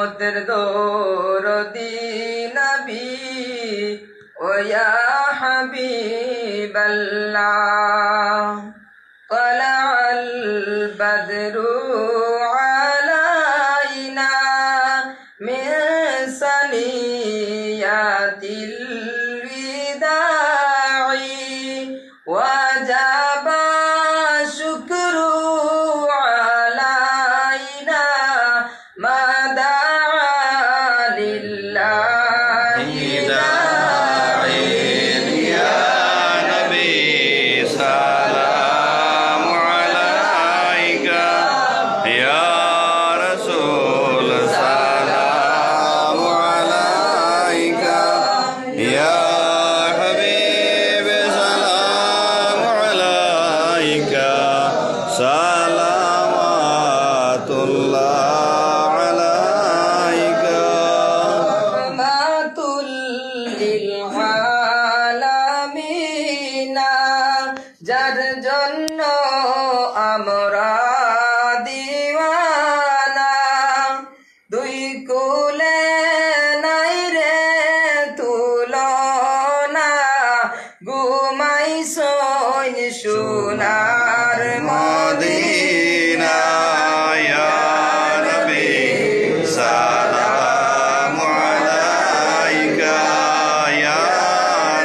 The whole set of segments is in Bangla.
উম্মতের দরদি নবী ও ইয়া হাবিবাল্লাহ তালাআল বদরু আলাইনা মিন সানিয়াতিল বিদাই ওয়াজাবা শুকরু আলাইনা মা দাআ লিল্লাহি দাঈন ইয়া নবী সালামু আলাইকা ইয়া রাসূল সালামু আলাইকা ইয়া হাবিব সালামু আলাইকা সালাওয়াতুল্লাহ আলাইকা রাহমাতুল লিল আলামিন যার জন্য আমরা দিওয়ানা দুই কুলে নাই রে তুলনা ঘুমাইছই সোনার মদিনা ইয়া নবী সালামু আলাইকা ইয়া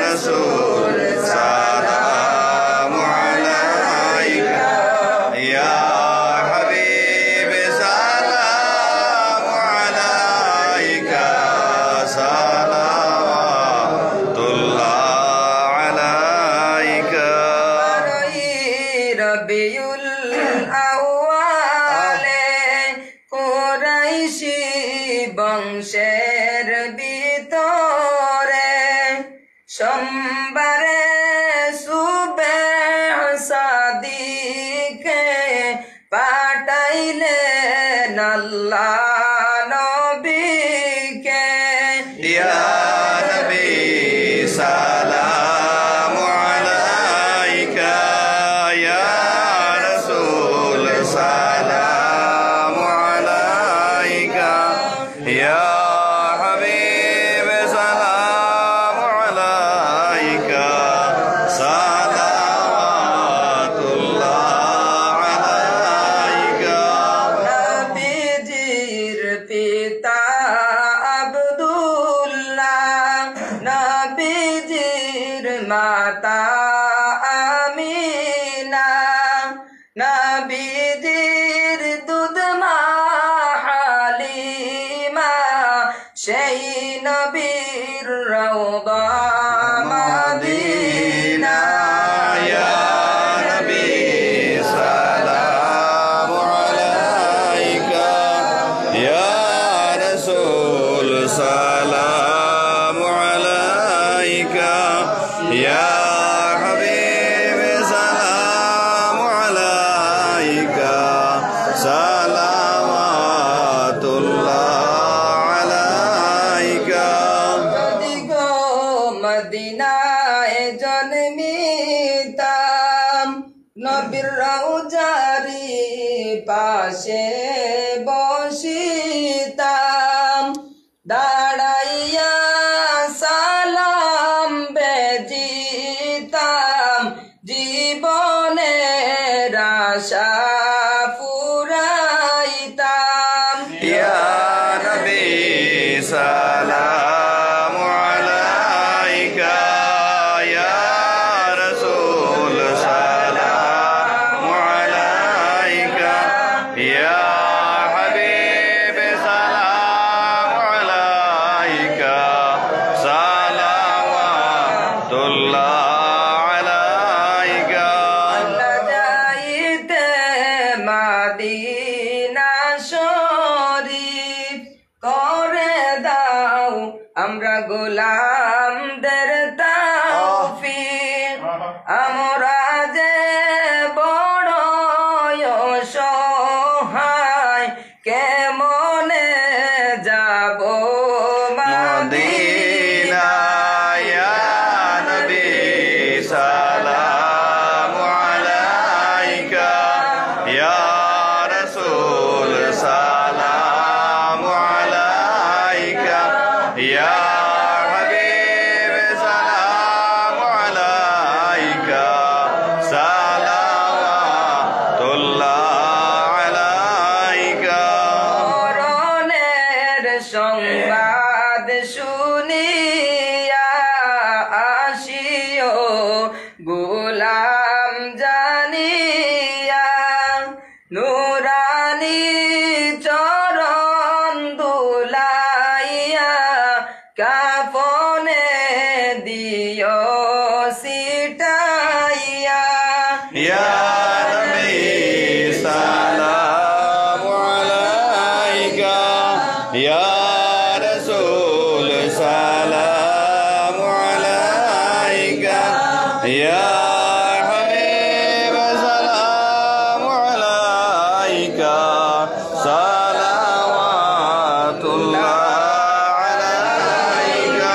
রাসূল সালামু আলাইকা ইয়া হাবিব সালামু আলাইকা সালাওয়াতুল্লাহ আলাইকা রবিউল আউয়ালে কুরাইশি বংশের ভিতরে সোমবারে সুবেহ সাদিকে পাঠাইলেন আল্লাহ নবীকে ইয়া নবী সালামু আলাইকা ইয়া রাসূল সালামু আলাইকা ইয়া হাবিব সালামু আলাইকা সালাওয়াতুল্লাহ আলাইকা নবীজির পিতা আব্দুল্লাহ নবীজির মাতা আমিনা নবীজির দুধ মা হালিমা সেই নবীর রওদা মদিনা ইয়া নবী সালামু আলাইকা ইয়া রাসূল সালামু আলাইকা ইয়া হাবিব সালামু আলাইকা সালাওয়াতুল্লাহ আলাইকা যদি গো মদিনায় জন্মিতাম নবীর রওজারি পাশে বসিতাম দাঁড়াইয়া সালাম বেজিতাম জীবনের আশা ফুরাইতাম ইয়া নবী সালামু আলাইকা ইয়া রাসূল সালামু আলাইকা ইয়া হাবিব সালামু আলাইকা সালাওয়াতুল্লাহ আলাইকা আল্লাহ যাইতে মাদিনা শরীফ করে দাও আমরা গোলামদের তৌফিক আমরা যে বড় অসহায় কেমনে যাব মদিনা ইয়া নবী সালামু আলাইকা ইয়া রাসূল সালামু আলাইকা সংবাদ শুনিয়া আসিও গোলাম জানিয়া নুরানি চরণ দুলাইয়া কাফনে দিও সিটাইয়া ইয়া নবী সালামু আলাইকা ইয়া রাসূল সালামু আলাইকা ইয়া হাবিব সালামু আলাইকা সালাওয়াতুল্লাহ আলাইকা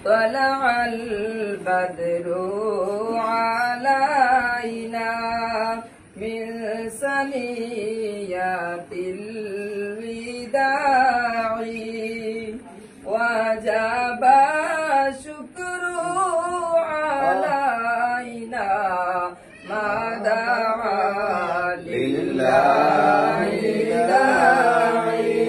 طلع البدر علينا من ثنيات الوداع وجب الشكر علينا ما دعا لله داعي.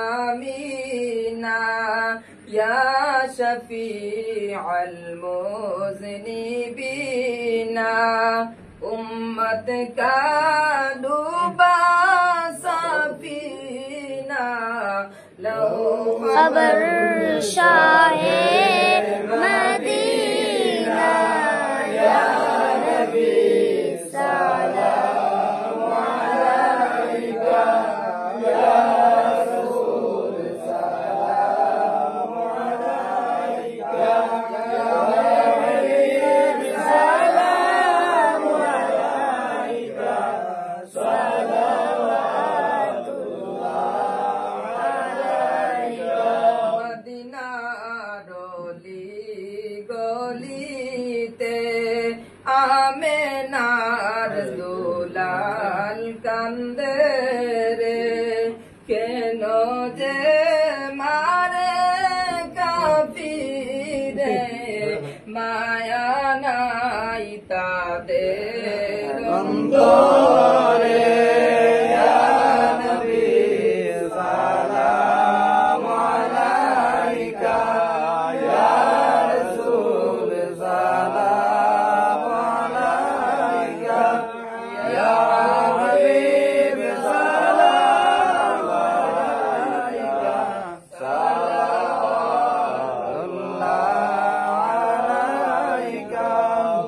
العالمين يا شفيع المذنبين أمتك डूबा सफीना लो खबर शाहे मदीना या नबी सलाम अलैका या रसूल सलाम अलैका या हबीब सलाम अलैका मदीना रोली गलीते आमेनार दुलाल कांदे रे केन जे मारे काफिरे माया নাই তাদের অন্তরে ইয়া নবী সালাম আলাইকা ইয়া রাসূল সালাম আলাইকা ইয়া হাবিব সালাম আলাইকা সালাতুল্লাহ আলাইকা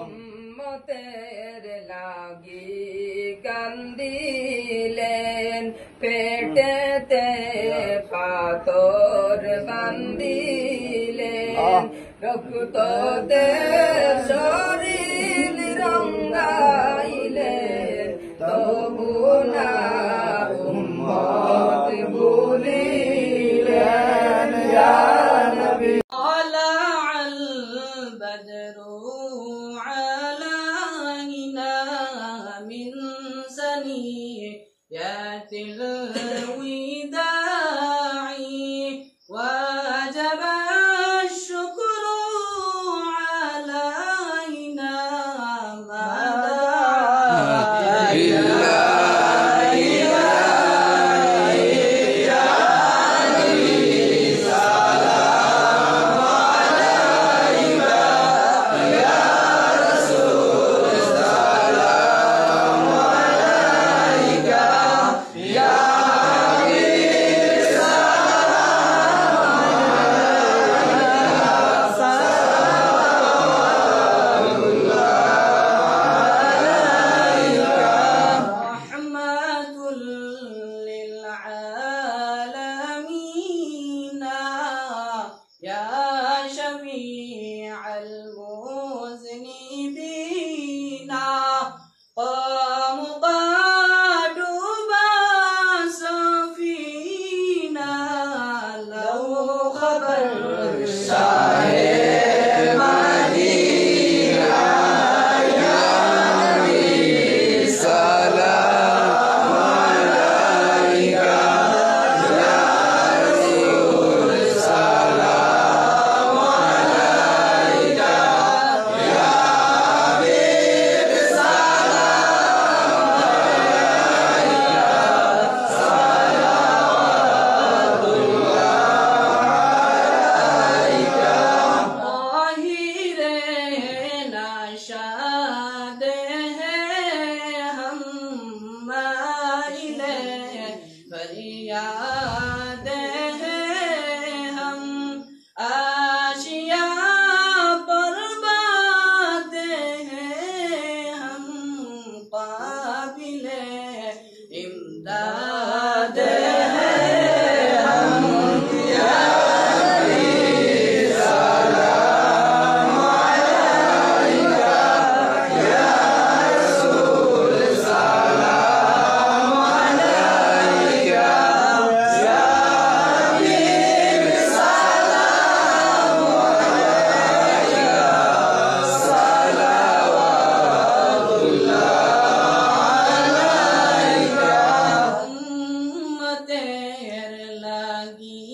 উম্মতের লাগি কান্দিলেন পেটেতে পাথর বান্দিলেন রক্ততে শরীর রঙ্গাইলেন তবু না উম্মত ভুলিলেন ইয়া নবী طلع البدر علينا من ثنيات الوداع وجب الشكر علينا ما دعا رحمة للعالمين يا شفيع المذنبين قام قادوبا صفينا له خبر شاهد مدينة يا نبي سلام عليك يا رسول سلام عليك يا حبيب سلام عليك صلوات الله عليك طاهر नशाद हैं हम माइले फरियाद हैं हम आशिया बर्बाद हैं हम काबिले इमदाद हैं हम या उम्मतेर लागी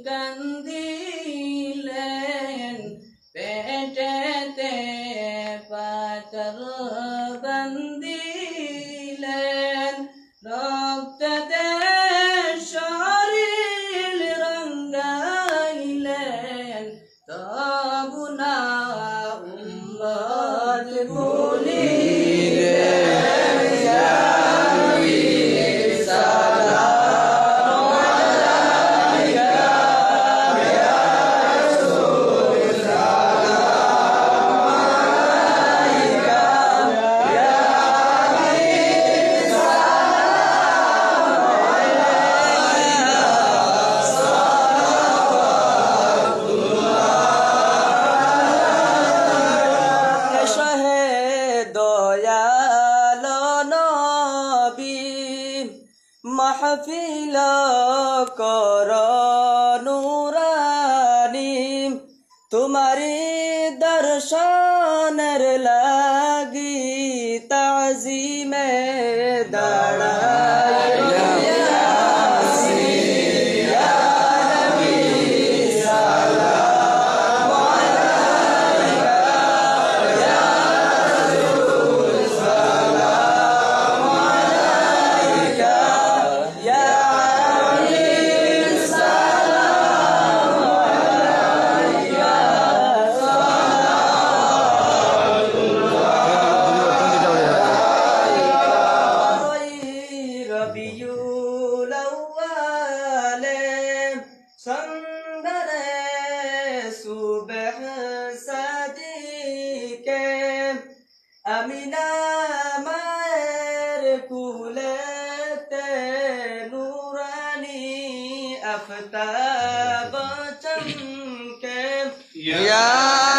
कंदीलेन पेटेते पातर बंदीलेन रक्तते কর নুরানি তোমারি দর্শনের লাগি তাজিমে দাঁড়াই আমিনা মায়ের কুলেতে নুরানি আফতাব চমকে ইয়া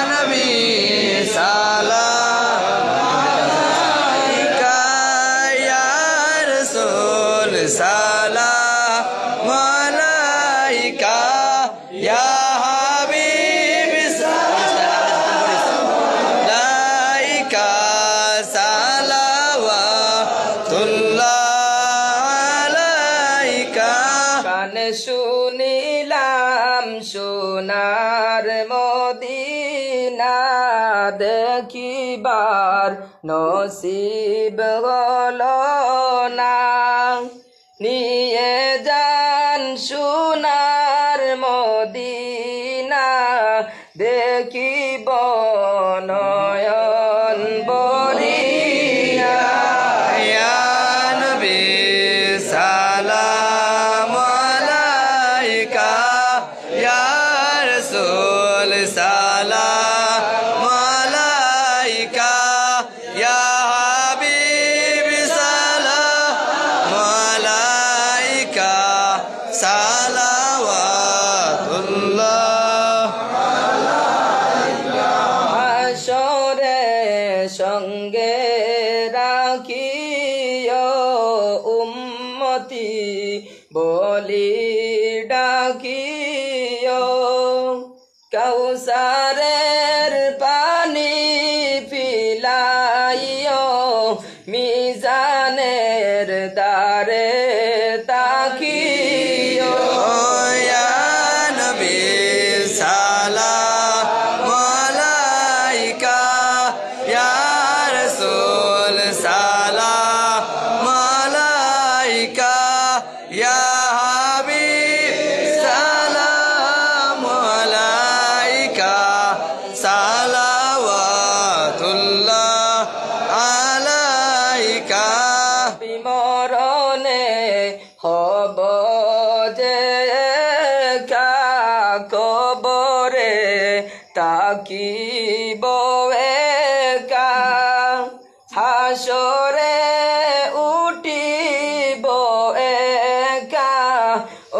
নবী সালাম আলাইকা ইয়া রাসূল সালাম আলাইকা ইয়া শুনিলাম সোনার মদিনা দেখিবার নসিব হলো না নিয়ে যান সোনার মদিনা দেখিব নয়ন বরিয়া ইয়া নবী সালাম আলাইকা ইয়া রাসূল সালাম আলাইকা ইয়া হাবিব সালাম আলাইকা সালাওয়াতুল্লাহ হাসরে সঙ্গে রাখিও উম্মতি বলি ডাকিও কাউসারের পানি পিলাইও মিজানের দ্বারে তাকিও ইয়া নবী সালাম আলাইকা ইয়া রাসূল সালাম আলাইকা ইয়া হাবিব সালাম আলাইকা সালাওয়াতুল্লাহ আলাইকা বিমরণে হব যে কবরে তাকিব একা হাসরে উঠিব একা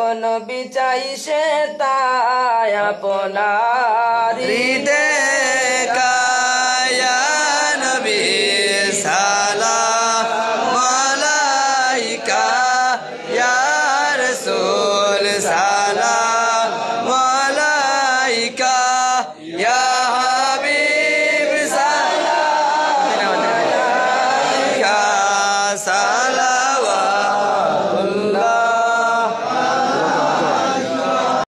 অনবি চাইছে তাই আপনার দেখা ইয়া নবী সালাম আলাইকা ইয়া রাসূল